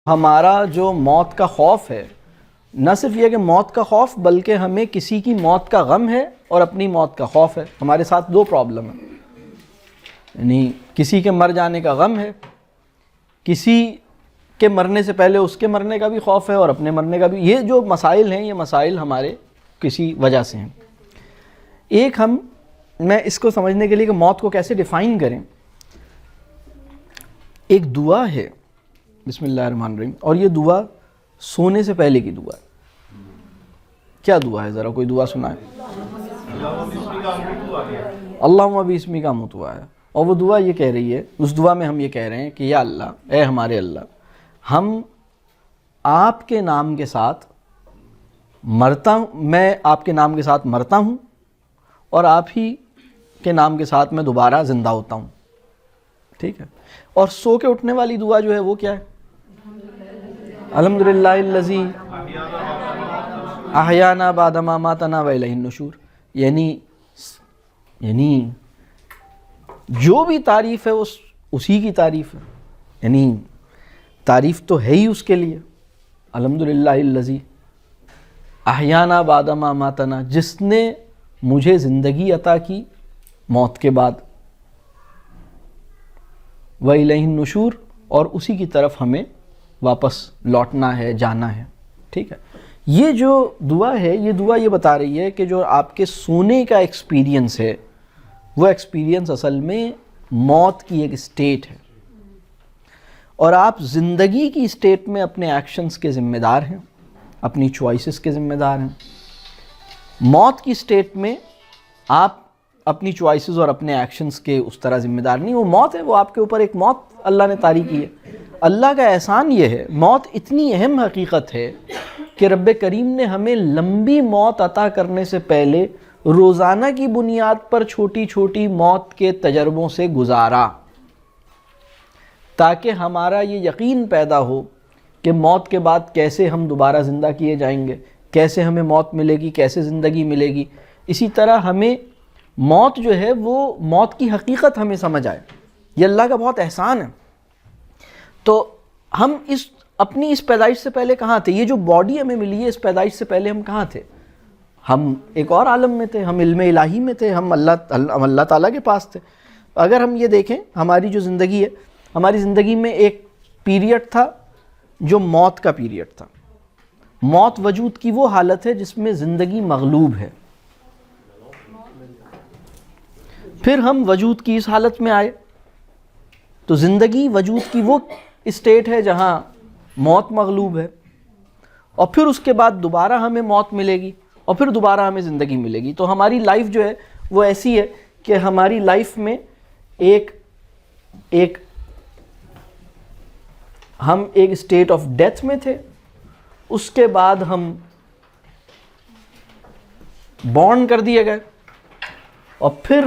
ہمارا جو موت کا خوف ہے، نہ صرف یہ کہ موت کا خوف، بلکہ ہمیں کسی کی موت کا غم ہے اور اپنی موت کا خوف ہے۔ ہمارے ساتھ دو پرابلم ہیں، یعنی کسی کے مر جانے کا غم ہے، کسی کے مرنے سے پہلے اس کے مرنے کا بھی خوف ہے اور اپنے مرنے کا بھی۔ یہ جو مسائل ہیں، یہ مسائل ہمارے کسی وجہ سے ہیں۔ ایک میں اس کو سمجھنے کے لیے کہ موت کو کیسے ڈیفائن کریں، ایک دعا ہے بسم اللہ الرحمن الرحیم، اور یہ دعا سونے سے پہلے کی دعا ہے۔ کیا دعا ہے؟ ذرا کوئی دعا سنائے۔ اللہم باسمک اموت واحیا۔ اور وہ دعا یہ کہہ رہی ہے، اس دعا میں ہم یہ کہہ رہے ہیں کہ یا اللہ، اے ہمارے اللہ، ہم آپ کے نام کے ساتھ مرتا ہوں، میں آپ کے نام کے ساتھ مرتا ہوں اور آپ ہی کے نام کے ساتھ میں دوبارہ زندہ ہوتا ہوں، ٹھیک ہے؟ اور سو کے اٹھنے والی دعا جو ہے وہ کیا ہے؟ الحمدللہ الذی احیانا بعد ما اماتنا والیہ النشور۔ یعنی جو بھی تعریف ہے اسی کی تعریف ہے، یعنی تعریف تو ہے ہی اس کے لیے۔ الحمدللہ الذی احیانا بعد ما اماتنا، جس نے مجھے زندگی عطا کی موت کے بعد، وَإِلَيْهِ النُّشُورُ، اور اسی کی طرف ہمیں واپس لوٹنا ہے، جانا ہے، ٹھیک ہے؟ یہ جو دعا ہے، یہ دعا یہ بتا رہی ہے کہ جو آپ کے سونے کا ایکسپیرینس ہے، وہ ایکسپیرینس اصل میں موت کی ایک اسٹیٹ ہے، اور آپ زندگی کی اسٹیٹ میں اپنے ایکشنز کے ذمہ دار ہیں، اپنی چوائسز کے ذمہ دار ہیں۔ موت کی اسٹیٹ میں آپ اپنی چوائسز اور اپنے ایکشنز کے اس طرح ذمہ دار نہیں۔ وہ موت ہے، وہ آپ کے اوپر ایک موت اللہ نے طاری کی ہے۔ اللہ کا احسان یہ ہے، موت اتنی اہم حقیقت ہے کہ رب کریم نے ہمیں لمبی موت عطا کرنے سے پہلے روزانہ کی بنیاد پر چھوٹی چھوٹی موت کے تجربوں سے گزارا، تاکہ ہمارا یہ یقین پیدا ہو کہ موت کے بعد کیسے ہم دوبارہ زندہ کیے جائیں گے، کیسے ہمیں موت ملے گی، کیسے زندگی ملے گی۔ اسی طرح ہمیں موت جو ہے وہ موت کی حقیقت ہمیں سمجھ آئے۔ یہ اللہ کا بہت احسان ہے۔ تو ہم اپنی اس پیدائش سے پہلے کہاں تھے؟ یہ جو باڈی ہمیں ملی ہے، اس پیدائش سے پہلے ہم کہاں تھے؟ ہم ایک اور عالم میں تھے، ہم علم الہی میں تھے، ہم اللہ تعالیٰ کے پاس تھے۔ اگر ہم یہ دیکھیں ہماری جو زندگی ہے، ہماری زندگی میں ایک پیریڈ تھا جو موت کا پیریڈ تھا۔ موت وجود کی وہ حالت ہے جس میں زندگی مغلوب ہے۔ پھر ہم وجود کی اس حالت میں آئے، تو زندگی وجود کی وہ اسٹیٹ ہے جہاں موت مغلوب ہے، اور پھر اس کے بعد دوبارہ ہمیں موت ملے گی اور پھر دوبارہ ہمیں زندگی ملے گی۔ تو ہماری لائف جو ہے وہ ایسی ہے کہ ہماری لائف میں ہم ایک اسٹیٹ آف ڈیتھ میں تھے، اس کے بعد ہم بورن کر دیے گئے، اور پھر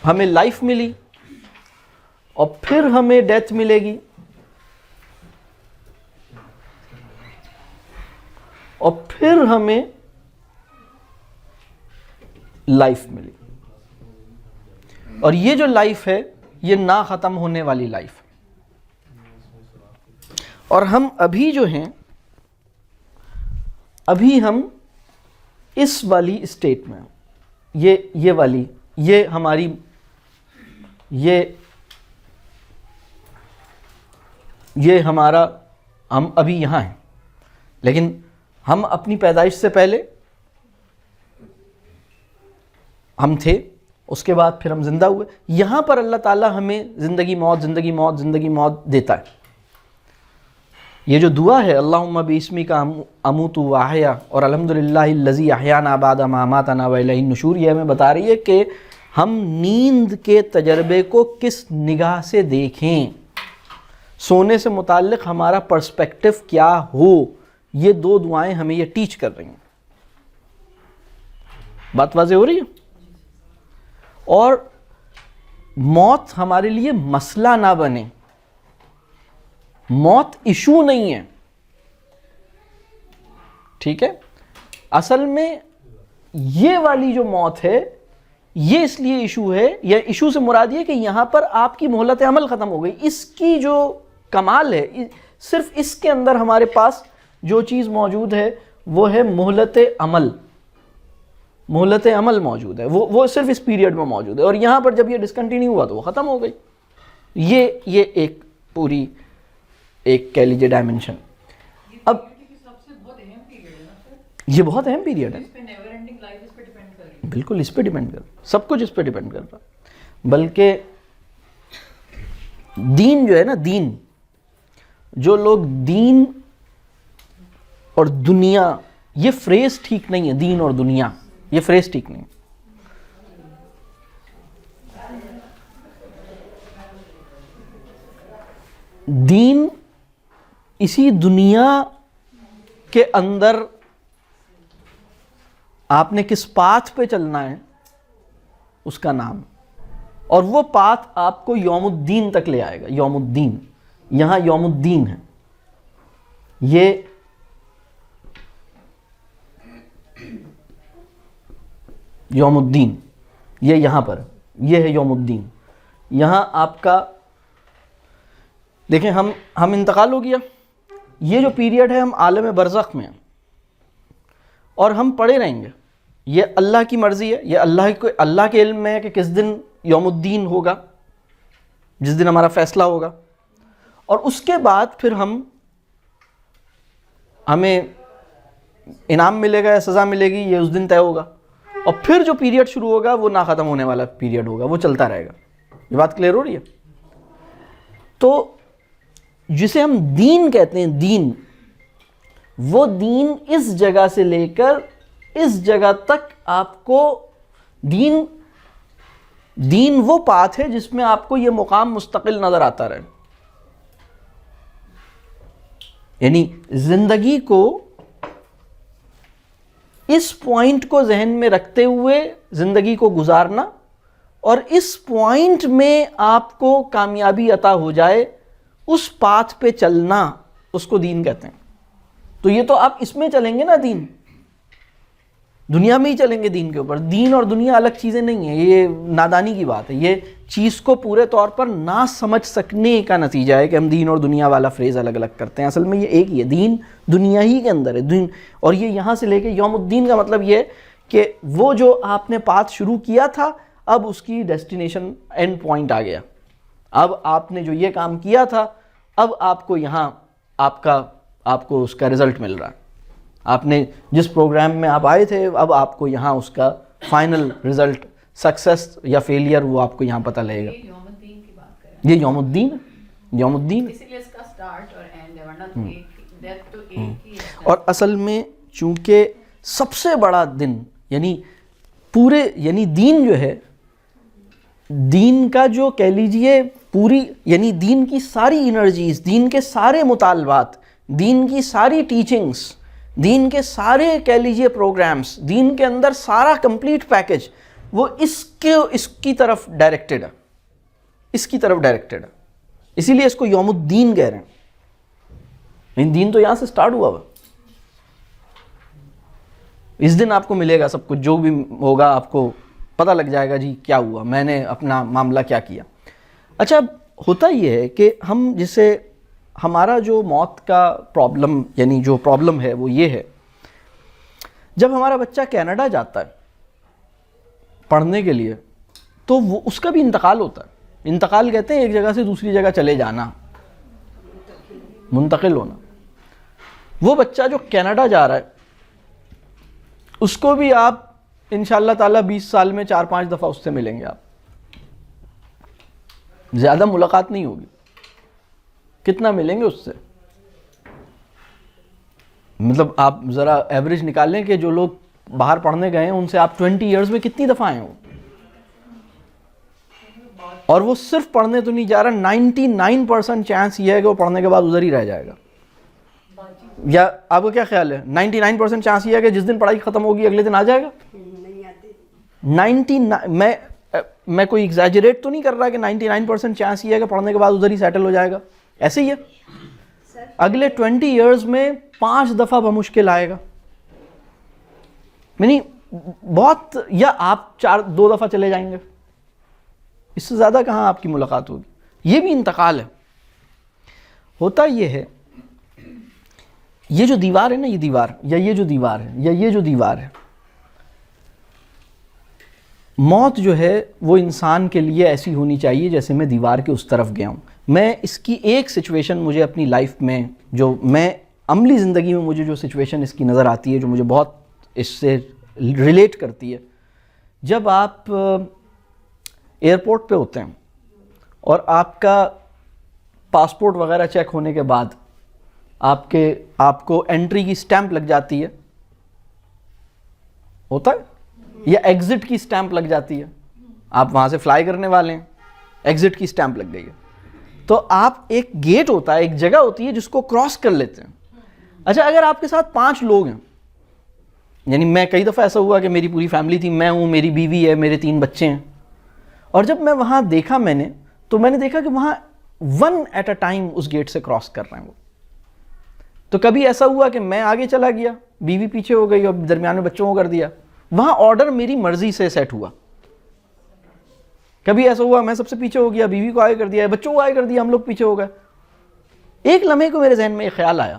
ہمیں لائف ملی، اور پھر ہمیں ڈیتھ ملے گی، اور پھر ہمیں لائف ملی۔ اور یہ جو لائف ہے یہ نہ ختم ہونے والی لائف ہے۔ اور ہم ابھی جو ہیں، ابھی ہم اس والی اسٹیٹ میں ہیں، یہ والی، یہ ہماری، یہ ہمارا، ہم ابھی یہاں ہیں، لیکن ہم اپنی پیدائش سے پہلے ہم تھے، اس کے بعد پھر ہم زندہ ہوئے۔ یہاں پر اللہ تعالیٰ ہمیں زندگی موت زندگی موت زندگی موت دیتا ہے۔ یہ جو دعا ہے اللہم باسمک اموت واحیا اور الحمدللہ الذی احیانا بعد ما اماتنا والیہ النشور، یہ ہمیں بتا رہی ہے کہ ہم نیند کے تجربے کو کس نگاہ سے دیکھیں، سونے سے متعلق ہمارا پرسپیکٹو کیا ہو۔ یہ دو دعائیں ہمیں یہ ٹیچ کر رہی ہیں۔ بات واضح ہو رہی ہے؟ اور موت ہمارے لیے مسئلہ نہ بنے، موت ایشو نہیں ہے، ٹھیک ہے؟ اصل میں یہ والی جو موت ہے یہ اس لیے ایشو ہے, یا ایشو سے مراد یہ کہ یہاں پر آپ کی مہلت عمل ختم ہو گئی. اس کی جو کمال ہے, صرف اس کے اندر ہمارے پاس جو چیز موجود ہے وہ ہے مہلت عمل. مہلت عمل موجود ہے, وہ صرف اس پیریڈ میں موجود ہے, اور یہاں پر جب یہ ڈسکنٹینیو ہوا تو وہ ختم ہو گئی. یہ ایک پوری ایک کہہ لیجیے ڈائمنشن. اب یہ بہت اہم پیریڈ ہے, بالکل اس پہ ڈیپینڈ کر, سب کچھ اس پہ ڈیپینڈ کر رہا. بلکہ دین جو ہے نا, دین, جو لوگ دین اور دنیا, یہ فریز ٹھیک نہیں ہے, دین اور دنیا یہ فریز ٹھیک نہیں ہے. دین اسی دنیا کے اندر آپ نے کس پاتھ پہ چلنا ہے اس کا نام, اور وہ پاتھ آپ کو یوم الدین تک لے آئے گا. یوم الدین, یہاں یوم الدین ہے, یہ یوم الدین, یہ یہاں پر, یہ ہے یوم الدین. یہاں آپ کا دیکھیں, ہم انتقال ہو گیا, یہ جو پیریڈ ہے ہم عالم برزخ میں ہیں, اور ہم پڑے رہیں گے. یہ اللہ کی مرضی ہے, یہ اللہ کے علم میں ہے کہ کس دن یوم الدین ہوگا, جس دن ہمارا فیصلہ ہوگا. اور اس کے بعد پھر ہمیں انعام ملے گا یا سزا ملے گی, یہ اس دن طے ہوگا. اور پھر جو پیریڈ شروع ہوگا وہ نہ ختم ہونے والا پیریڈ ہوگا, وہ چلتا رہے گا. یہ بات کلیئر ہو رہی ہے؟ تو جسے ہم دین کہتے ہیں, دین, وہ دین اس جگہ سے لے کر اس جگہ تک آپ کو, دین وہ پاتھ ہے جس میں آپ کو یہ مقام مستقل نظر آتا رہے. یعنی زندگی کو اس پوائنٹ کو ذہن میں رکھتے ہوئے زندگی کو گزارنا, اور اس پوائنٹ میں آپ کو کامیابی عطا ہو جائے, اس پاتھ پہ چلنا, اس کو دین کہتے ہیں. تو یہ تو آپ اس میں چلیں گے نا, دین دنیا میں ہی چلیں گے دین کے اوپر. دین اور دنیا الگ چیزیں نہیں ہیں, یہ نادانی کی بات ہے. یہ چیز کو پورے طور پر نہ سمجھ سکنے کا نتیجہ ہے کہ ہم دین اور دنیا والا فریز الگ الگ کرتے ہیں. اصل میں یہ ایک ہی ہے, دین دنیا ہی کے اندر ہے دین. اور یہ یہاں سے لے کے یوم الدین کا مطلب یہ ہے کہ وہ جو آپ نے پاتھ شروع کیا تھا, اب اس کی ڈیسٹینیشن اینڈ پوائنٹ آ گیا. اب آپ نے جو یہ کام کیا تھا, اب آپ کو یہاں آپ کو اس کا رزلٹ مل رہا ہے. آپ نے جس پروگرام میں آپ آئے تھے, اب آپ کو یہاں اس کا فائنل رزلٹ, سکسس یا فیلئر, وہ آپ کو یہاں پتہ لگے گا. یوم الدین کی بات کریں, یہ یوم الدین, یوم الدین. اسی لیے اس کا سٹارٹ اور اینڈ ہے, ورنہ تو ڈیتھ تو ایک ہی ہے. اور اصل میں چونکہ سب سے بڑا دن, یعنی پورے, یعنی دین جو ہے, دین کا جو کہہ لیجئے پوری, یعنی دین کی ساری انرجیز, دین کے سارے مطالبات, دین کی ساری ٹیچنگز, دین کے سارے کہہ لیجئے پروگرامز, دین کے اندر سارا کمپلیٹ پیکج, وہ اس کی طرف ڈائریکٹڈ ہے, اس کی طرف ڈائریکٹڈ ہے. اسی لیے اس کو یوم الدین کہہ رہے ہیں. لیکن دین تو یہاں سے سٹارٹ ہوا ہوا. اس دن آپ کو ملے گا سب کچھ, جو بھی ہوگا آپ کو پتہ لگ جائے گا جی کیا ہوا, میں نے اپنا معاملہ کیا کیا. اچھا, ہوتا یہ ہے کہ ہم جسے ہمارا جو موت کا پرابلم, یعنی جو پرابلم ہے وہ یہ ہے, جب ہمارا بچہ کینیڈا جاتا ہے پڑھنے کے لیے تو وہ اس کا بھی انتقال ہوتا ہے. انتقال کہتے ہیں ایک جگہ سے دوسری جگہ چلے جانا, منتقل ہونا. وہ بچہ جو کینیڈا جا رہا ہے اس کو بھی آپ انشاءاللہ تعالیٰ 20 سال میں 4-5 دفعہ اس سے ملیں گے. آپ زیادہ ملاقات نہیں ہوگی. کتنا ملیں گے اس سے؟ مطلب آپ ذرا ایوریج نکال لیں کہ جو لوگ باہر پڑھنے گئے ہیں ان سے آپ 20 ایئرز میں کتنی دفعہ آئے ہوں, اور وہ صرف پڑھنے تو نہیں جا رہا, 99% چانس یہ ہے کہ وہ پڑھنے کے بعد ادھر ہی رہ جائے گا. یا آپ کو کیا خیال ہے, 99% چانس یہ ہے کہ جس دن پڑھائی ختم ہوگی اگلے دن آ جائے گا. 99, میں کوئی ایگزیجریٹ تو نہیں کر رہا کہ 99% چانس یہ ہے کہ پڑھنے کے بعد ادھر ہی سیٹل ہو جائے گا. ایسے ہی ہے, اگلے 20 ایئرز میں 5 دفعہ بمشکل آئے گا. یعنی بہت, یا آپ 2 دفعہ چلے جائیں گے, اس سے زیادہ کہاں آپ کی ملاقات ہوگی. یہ بھی انتقال ہے. ہوتا یہ ہے, یہ جو دیوار ہے نا, یہ دیوار یا یہ جو دیوار ہے یا یہ جو دیوار ہے, موت جو ہے وہ انسان کے لیے ایسی ہونی چاہیے جیسے میں دیوار کے اس طرف گیا ہوں. میں اس کی ایک سچویشن مجھے اپنی لائف میں, جو میں عملی زندگی میں مجھے جو سچویشن اس کی نظر آتی ہے, جو مجھے بہت اس سے ریلیٹ کرتی ہے, جب آپ ایئرپورٹ پہ ہوتے ہیں اور آپ کا پاسپورٹ وغیرہ چیک ہونے کے بعد آپ کو انٹری کی سٹیمپ لگ جاتی ہے, ہوتا ہے, یا ایگزٹ کی سٹیمپ لگ جاتی ہے, آپ وہاں سے فلائی کرنے والے ہیں, ایگزٹ کی سٹیمپ لگ گئی ہے, تو آپ ایک گیٹ ہوتا ہے, ایک جگہ ہوتی ہے جس کو کراس کر لیتے ہیں. اچھا, اگر آپ کے ساتھ 5 لوگ ہیں, یعنی میں کئی دفعہ ایسا ہوا کہ میری پوری فیملی تھی, میں ہوں, میری بیوی ہے, میرے 3 بچے ہیں, اور جب میں وہاں دیکھا میں نے دیکھا کہ وہاں 1 ایٹ اے ٹائم اس گیٹ سے کراس کر رہے ہیں وہ. تو کبھی ایسا ہوا کہ میں آگے چلا گیا, بیوی پیچھے ہو گئی اور درمیان میں بچوں کو کر دیا, وہاں آرڈر میری مرضی سے سیٹ ہوا. کبھی ایسا ہوا میں سب سے پیچھے ہو گیا, بیوی کو آگے کر دیا, بچوں کو آگے کر دیا, ہم لوگ پیچھے ہو گئے. ایک لمحے کو میرے ذہن میں یہ خیال آیا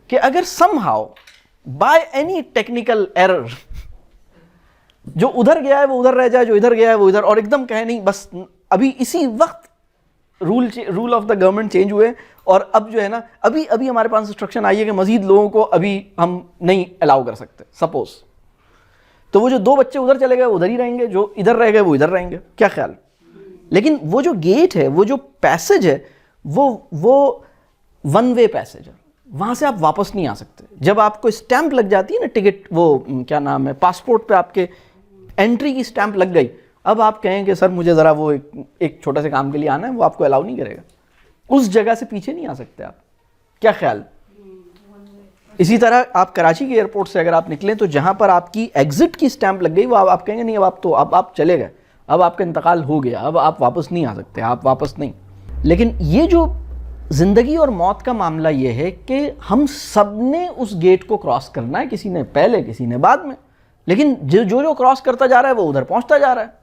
کہ اگر some how by any technical error جو ادھر گیا ہے وہ ادھر رہ جائے, جو ادھر گیا ہے وہ ادھر, اور ایک دم کہے نہیں بس ابھی اسی وقت rule of the government change ہوئے اور اب جو ہے نا ابھی ہمارے پاس انسٹرکشن آئی ہے کہ مزید لوگوں کو ابھی ہم نہیں الاؤ کر سکتے, سپوز, تو وہ جو 2 بچے ادھر چلے گئے وہ ادھر ہی رہیں گے, جو ادھر رہ گئے وہ ادھر رہیں گے, کیا خیال. لیکن وہ جو گیٹ ہے, وہ جو پیسج ہے, وہ 1 وے پیسج ہے, وہاں سے آپ واپس نہیں آ سکتے. جب آپ کو اسٹیمپ لگ جاتی ہے نا ٹکٹ, وہ کیا نام ہے, پاسپورٹ پہ آپ کے انٹری کی اسٹیمپ لگ گئی, اب آپ کہیں کہ سر مجھے ذرا وہ ایک چھوٹے سے کام کے لیے آنا ہے, وہ آپ کو الاؤ نہیں کرے گا, اس جگہ سے پیچھے نہیں آ سکتے آپ, کیا خیال. اسی طرح آپ کراچی کے ایئرپورٹ سے اگر آپ نکلیں تو جہاں پر آپ کی ایگزٹ کی اسٹیمپ لگ گئی وہ آپ کہیں گے نہیں اب آپ چلے گئے, اب آپ کا انتقال ہو گیا, اب آپ واپس نہیں آ سکتے, آپ واپس نہیں. لیکن یہ جو زندگی اور موت کا معاملہ یہ ہے کہ ہم سب نے اس گیٹ کو کراس کرنا ہے, کسی نے پہلے کسی نے بعد میں, لیکن جو کراس کرتا جا رہا ہے وہ ادھر پہنچتا جا رہا ہے.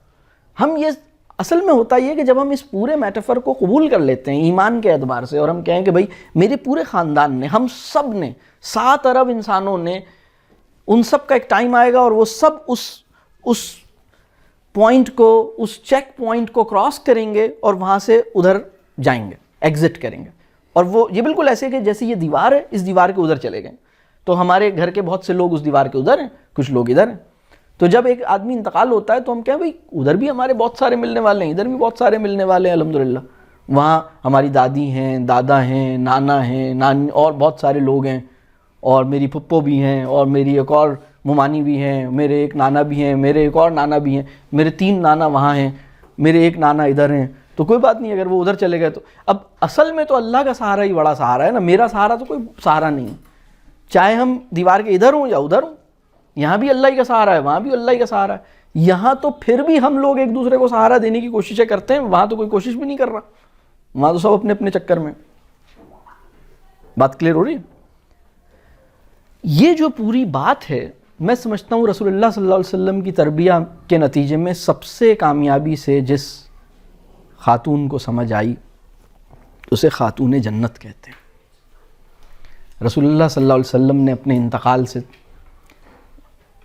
ہم یہ اصل میں ہوتا یہ کہ جب ہم اس پورے میٹافر کو قبول کر لیتے ہیں ایمان کے اعتبار سے, اور ہم کہیں کہ بھائی میرے پورے خاندان نے, ہم سب نے, 7 ارب انسانوں نے, ان سب کا ایک ٹائم آئے گا اور وہ سب اس پوائنٹ کو, اس چیک پوائنٹ کو کراس کریں گے اور وہاں سے ادھر جائیں گے, ایگزٹ کریں گے. اور وہ یہ بالکل ایسے کہ جیسے یہ دیوار ہے, اس دیوار کے ادھر چلے گئے, تو ہمارے گھر کے بہت سے لوگ اس دیوار کے ادھر ہیں, کچھ لوگ ادھر ہیں. تو جب ایک آدمی انتقال ہوتا ہے تو ہم کہیں بھائی ادھر بھی ہمارے بہت سارے ملنے والے ہیں, ادھر بھی بہت سارے ملنے والے ہیں الحمدللہ, وہاں ہماری دادی ہیں, دادا ہیں, نانا ہیں, نانی, اور بہت سارے لوگ ہیں, اور میری پھپھو بھی ہیں, اور میری ایک اور ممانی بھی ہیں, میرے ایک نانا بھی ہیں, میرے ایک اور نانا بھی ہیں, میرے 3 نانا وہاں ہیں, میرے ایک نانا ادھر ہیں. تو کوئی بات نہیں اگر وہ ادھر چلے گئے تو. اب اصل میں تو اللہ کا سہارا ہی بڑا سہارا ہے نا, میرا سہارا تو کوئی سہارا نہیں ہے, چاہے ہم دیوار کے ادھر ہوں یا ادھر ہوں, یہاں بھی اللہ ہی کا سہارا ہے, وہاں بھی اللہ ہی کا سہارا ہے. یہاں تو پھر بھی ہم لوگ ایک دوسرے کو سہارا دینے کی کوششیں کرتے ہیں, وہاں تو کوئی کوشش بھی نہیں کر رہا, وہاں تو سب اپنے اپنے چکر میں. بات کلیئر ہو رہی ہے؟ یہ جو پوری بات ہے میں سمجھتا ہوں رسول اللہ صلی اللہ علیہ وسلم کی تربیہ کے نتیجے میں سب سے کامیابی سے جس خاتون کو سمجھ آئی اسے خاتون جنت کہتے ہیں. رسول اللہ صلی اللہ علیہ وسلم نے اپنے انتقال سے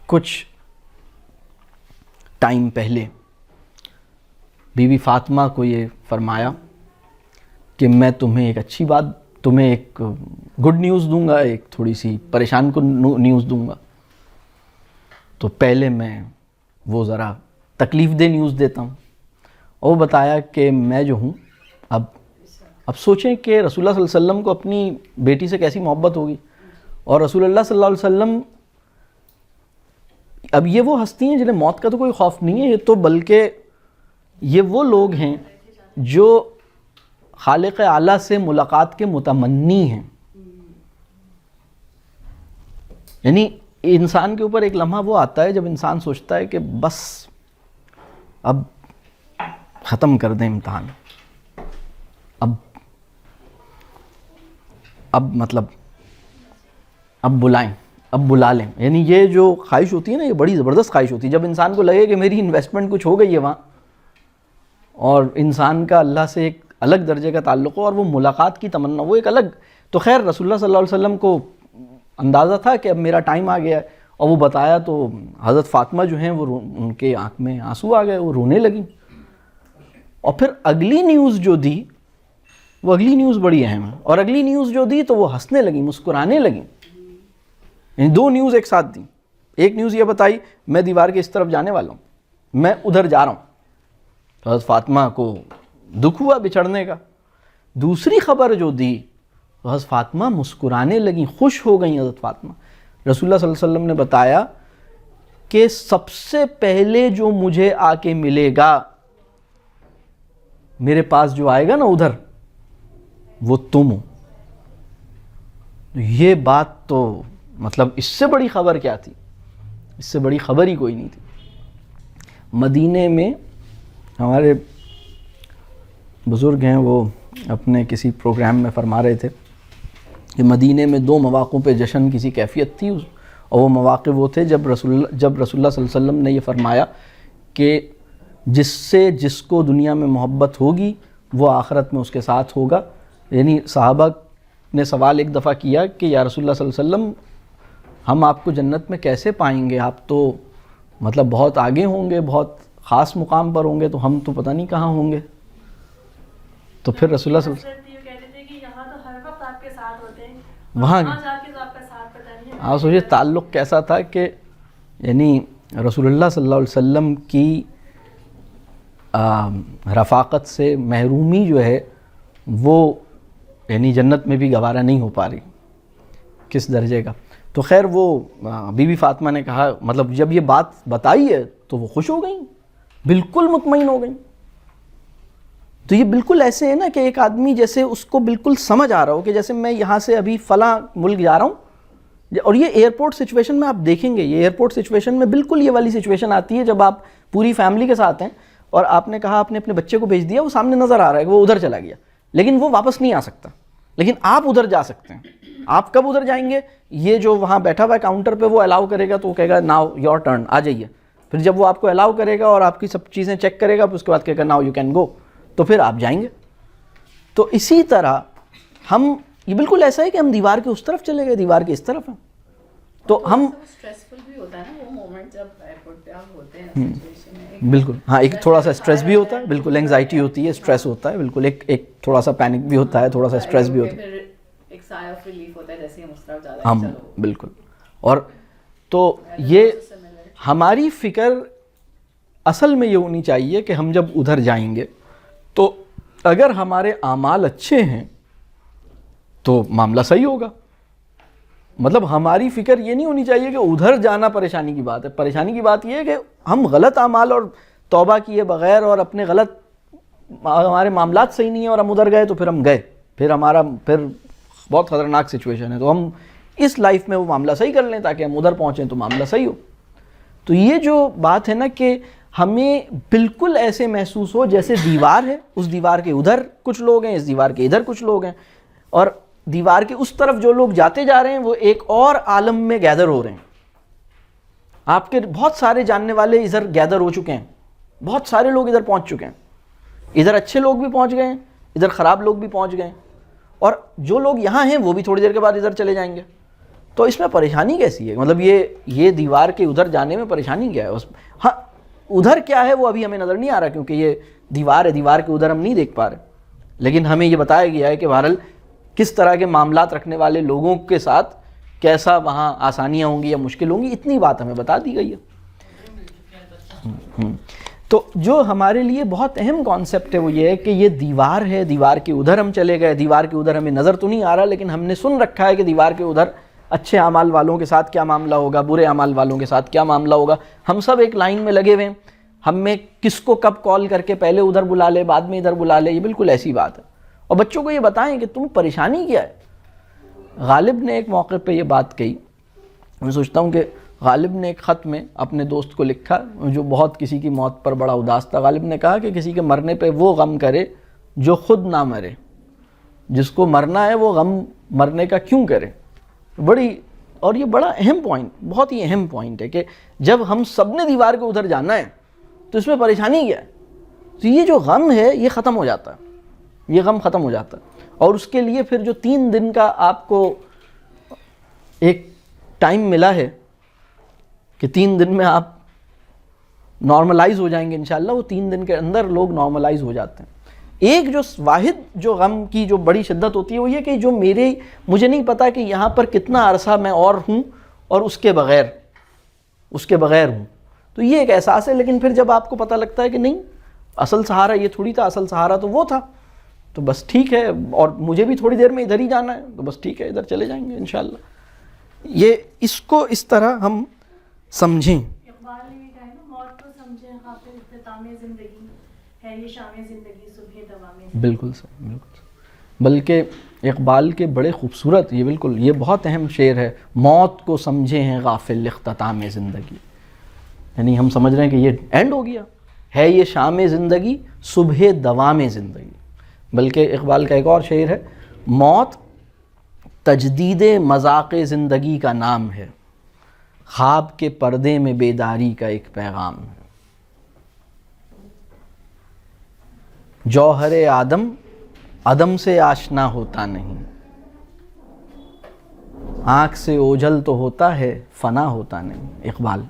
کچھ ٹائم پہلے بی بی فاطمہ کو یہ فرمایا کہ میں تمہیں ایک اچھی بات, تمہیں ایک گڈ نیوز دوں گا, ایک تھوڑی سی پریشان کن نیوز دوں گا. تو پہلے میں وہ ذرا تکلیف دہ نیوز دیتا ہوں. اور وہ بتایا کہ میں جو ہوں, اب سوچیں کہ رسول اللہ صلی اللہ علیہ وسلم کو اپنی بیٹی سے کیسی محبت ہوگی, اور رسول اللہ صلی اللہ علیہ وسلم, اب یہ وہ ہستی ہیں جنہیں موت کا تو کوئی خوف نہیں ہے, یہ تو بلکہ یہ وہ لوگ ہیں جو خالق اعلیٰ سے ملاقات کے متمنی ہیں. یعنی انسان کے اوپر ایک لمحہ وہ آتا ہے جب انسان سوچتا ہے کہ بس اب ختم کر دیں امتحان, اب مطلب اب بلائیں, اب بلا لیں. یعنی یہ جو خواہش ہوتی ہے نا، یہ بڑی زبردست خواہش ہوتی ہے. جب انسان کو لگے کہ میری انویسٹمنٹ کچھ ہو گئی ہے وہاں، اور انسان کا اللہ سے ایک الگ درجے کا تعلق ہو، اور وہ ملاقات کی تمنا، وہ ایک الگ. تو خیر رسول اللہ صلی اللہ علیہ وسلم کو اندازہ تھا کہ اب میرا ٹائم آ گیا ہے، اور وہ بتایا تو حضرت فاطمہ جو ہیں وہ ان کے آنکھ میں آنسو آ گئے، وہ رونے لگیں. اور پھر اگلی نیوز جو دی، وہ اگلی نیوز بڑی اہم ہے. اور اگلی نیوز جو دی تو وہ ہنسنے لگیں، مسکرانے لگیں. یعنی دو نیوز ایک ساتھ دیں. ایک نیوز یہ بتائی میں دیوار کے اس طرف جانے والا ہوں، میں ادھر جا رہا ہوں. حضرت فاطمہ کو دکھ ہوا بچھڑنے کا. دوسری خبر جو دی تو حضرت فاطمہ مسکرانے لگیں، خوش ہو گئیں. حضرت فاطمہ، رسول اللہ صلی اللہ علیہ وسلم نے بتایا کہ سب سے پہلے جو مجھے آ کے ملے گا، میرے پاس جو آئے گا نا ادھر، وہ تم ہو. یہ بات تو مطلب اس سے بڑی خبر کیا تھی؟ اس سے بڑی خبر ہی کوئی نہیں تھی. مدینے میں ہمارے بزرگ ہیں، وہ اپنے کسی پروگرام میں فرما رہے تھے کہ مدینے میں 2 مواقعوں پہ جشن کسی کیفیت تھی، اور وہ مواقع وہ تھے جب رسول اللہ صلی اللہ علیہ وسلم نے یہ فرمایا کہ جس کو دنیا میں محبت ہوگی وہ آخرت میں اس کے ساتھ ہوگا. یعنی صحابہ نے سوال ایک دفعہ کیا کہ یا رسول اللہ صلی اللہ علیہ وسلم، ہم آپ کو جنت میں کیسے پائیں گے؟ آپ تو مطلب بہت آگے ہوں گے، بہت خاص مقام پر ہوں گے، تو ہم تو پتہ نہیں کہاں ہوں گے. تو پھر رسول اللہ صلی اللہ علیہ وسلم کہتے تھے کہ یہاں تو ہر وقت آپ کے ساتھ ہوتے ہیں، وہاں جا کے تو آپ کا ساتھ پتہ نہیں ہے. آپ سوچیے تعلق کیسا تھا کہ یعنی رسول اللہ صلی اللہ علیہ وسلم کی رفاقت سے محرومی جو ہے وہ یعنی جنت میں بھی گوارا نہیں ہو پا رہی، کس درجے کا. تو خیر وہ بی بی فاطمہ نے کہا، مطلب جب یہ بات بتائی ہے تو وہ خوش ہو گئیں، بالکل مطمئن ہو گئیں. تو یہ بالکل ایسے ہے نا کہ ایک آدمی جیسے اس کو بالکل سمجھ آ رہا ہو کہ جیسے میں یہاں سے ابھی فلاں ملک جا رہا ہوں. اور یہ ایئرپورٹ سچویشن میں آپ دیکھیں گے، یہ ایئرپورٹ سچویشن میں بالکل یہ والی سچویشن آتی ہے جب آپ پوری فیملی کے ساتھ ہیں اور آپ نے کہا آپ نے اپنے بچے کو بھیج دیا، وہ سامنے نظر آ رہا ہے کہ وہ ادھر چلا گیا، لیکن وہ واپس نہیں آ سکتا، لیکن آپ ادھر جا سکتے ہیں. آپ کب ادھر جائیں گے؟ یہ جو وہاں بیٹھا ہوا ہے کاؤنٹر پہ وہ الاؤ کرے گا تو وہ کہے گا ناؤ یور ٹرن، آ جائیے. پھر جب وہ آپ کو الاؤ کرے گا اور آپ کی سب چیزیں چیک کرے گا، پھر اس کے بعد کہے گا ناؤ یو کین گو، تو پھر آپ جائیں گے. تو اسی طرح ہم، یہ بالکل ایسا ہے کہ ہم دیوار کے اس طرف چلے گئے، دیوار کے اس طرف ہیں. تو ہم اسٹریسفل بھی ہوتا ہے نا وہ مومنٹ جب ایئرپورٹ پہ آپ ہوتے ہیں سچویشن میں. بالکل ہاں، ایک تھوڑا سا اسٹریس بھی ہوتا ہے، بالکل انگزائٹی ہوتی ہے، اسٹریس ہوتا ہے، بالکل ایک تھوڑا سا پینک بھی ہوتا ہے، تھوڑا سا اسٹریس بھی ہوتا ہے. پھر ایک سائے آف ریلیف ہوتا ہے جیسے ہم اس طرف زیادہ ہم بالکل. اور تو یہ ہماری فکر اصل میں یہ ہونی چاہیے کہ ہم جب ادھر جائیں گے تو اگر ہمارے اعمال اچھے ہیں تو معاملہ صحیح ہوگا. مطلب ہماری فکر یہ نہیں ہونی چاہیے کہ ادھر جانا پریشانی کی بات ہے. پریشانی کی بات یہ ہے کہ ہم غلط اعمال اور توبہ کیے بغیر اور اپنے غلط ہمارے معاملات صحیح نہیں ہیں اور ہم ادھر گئے تو پھر ہم گئے، پھر بہت خطرناک سچویشن ہے. تو ہم اس لائف میں وہ معاملہ صحیح کر لیں تاکہ ہم ادھر پہنچیں تو معاملہ صحیح ہو. تو یہ جو بات ہے نا کہ ہمیں بالکل ایسے محسوس ہو جیسے دیوار ہے، اس دیوار کے ادھر کچھ لوگ ہیں، اس دیوار کے ادھر کچھ لوگ ہیں، اور دیوار کے اس طرف جو لوگ جاتے جا رہے ہیں وہ ایک اور عالم میں گیدر ہو رہے ہیں. آپ کے بہت سارے جاننے والے ادھر گیدر ہو چکے ہیں، بہت سارے لوگ ادھر پہنچ چکے ہیں. ادھر اچھے لوگ بھی پہنچ گئے ہیں، ادھر خراب لوگ بھی پہنچ گئے ہیں، اور جو لوگ یہاں ہیں وہ بھی تھوڑی دیر کے بعد ادھر چلے جائیں گے. تو اس میں پریشانی کیسی ہے؟ مطلب یہ دیوار کے ادھر جانے میں پریشانی کیا ہے؟ ہاں ادھر کیا ہے وہ ابھی ہمیں نظر نہیں آ رہا کیونکہ یہ دیوار ہے، دیوار کے ادھر ہم نہیں دیکھ پا رہے، لیکن ہمیں یہ بتایا گیا ہے کہ بہرحال کس طرح کے معاملات رکھنے والے لوگوں کے ساتھ کیسا وہاں آسانیاں ہوں گی یا مشکل ہوں گی، اتنی بات ہمیں بتا دی گئی ہے. تو جو ہمارے لیے بہت اہم کانسیپٹ ہے وہ یہ ہے کہ یہ دیوار ہے، دیوار کے ادھر ہم چلے گئے، دیوار کے ادھر ہمیں نظر تو نہیں آ رہا لیکن ہم نے سن رکھا ہے کہ دیوار کے ادھر اچھے اعمال والوں کے ساتھ کیا معاملہ ہوگا، برے اعمال والوں کے ساتھ کیا معاملہ ہوگا. ہم سب ایک لائن میں لگے ہوئے ہیں، ہم میں کس کو کب کال کر کے پہلے ادھر بلا لے بعد میں ادھر بلا لے، یہ بالکل ایسی بات ہے. اور بچوں کو یہ بتائیں کہ تم پریشانی کیا ہے. غالب نے ایک موقع پہ یہ بات کہی، میں سوچتا ہوں کہ غالب نے ایک خط میں اپنے دوست کو لکھا جو بہت کسی کی موت پر بڑا اداس تھا. غالب نے کہا کہ کسی کے مرنے پہ وہ غم کرے جو خود نہ مرے، جس کو مرنا ہے وہ غم مرنے کا کیوں کرے. بڑی اور یہ بڑا اہم پوائنٹ، بہت ہی اہم پوائنٹ ہے کہ جب ہم سب نے دیوار کے ادھر جانا ہے تو اس میں پریشانی کیا ہے؟ تو یہ جو غم ہے یہ ختم ہو جاتا ہے، یہ غم ختم ہو جاتا ہے. اور اس کے لیے پھر جو 3 دن کا آپ کو ایک ٹائم ملا ہے کہ 3 دن میں آپ نارملائز ہو جائیں گے انشاءاللہ، وہ 3 دن کے اندر لوگ نارملائز ہو جاتے ہیں. ایک جو واحد جو غم کی جو بڑی شدت ہوتی ہے وہ یہ کہ جو مجھے نہیں پتا کہ یہاں پر کتنا عرصہ میں اور ہوں اور اس کے بغیر ہوں. تو یہ ایک احساس ہے. لیکن پھر جب آپ کو پتہ لگتا ہے کہ نہیں، اصل سہارا یہ تھوڑی تھا، اصل سہارا تو وہ تھا، تو بس ٹھیک ہے، اور مجھے بھی تھوڑی دیر میں ادھر ہی جانا ہے، تو بس ٹھیک ہے، ادھر چلے جائیں گے انشاءاللہ. یہ اس کو اس طرح ہم سمجھیں. اقبال نے بھی کہا ہے نا، موت کو سمجھیں غافل اختتام زندگی ہے یہ شام زندگی صبح دوام زندگی. بالکل صحیح، بالکل صحیح. بلکہ اقبال کے بڑے خوبصورت، یہ بہت اہم شعر ہے، موت کو سمجھے ہیں غافل اختتام زندگی. یعنی ہم سمجھ رہے ہیں کہ یہ اینڈ ہو گیا ہے، یہ شام زندگی صبح دوام زندگی. بلکہ اقبال کا ایک اور شعر ہے، موت تجدید مذاق زندگی کا نام ہے، خواب کے پردے میں بیداری کا ایک پیغام ہے. جوہر آدم عدم سے آشنا ہوتا نہیں، آنکھ سے اوجھل تو ہوتا ہے فنا ہوتا نہیں. اقبال.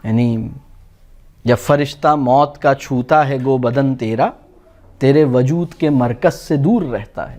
یعنی جب فرشتہ موت کا چھوتا ہے گو بدن تیرا، تیرے وجود کے مرکز سے دور رہتا ہے.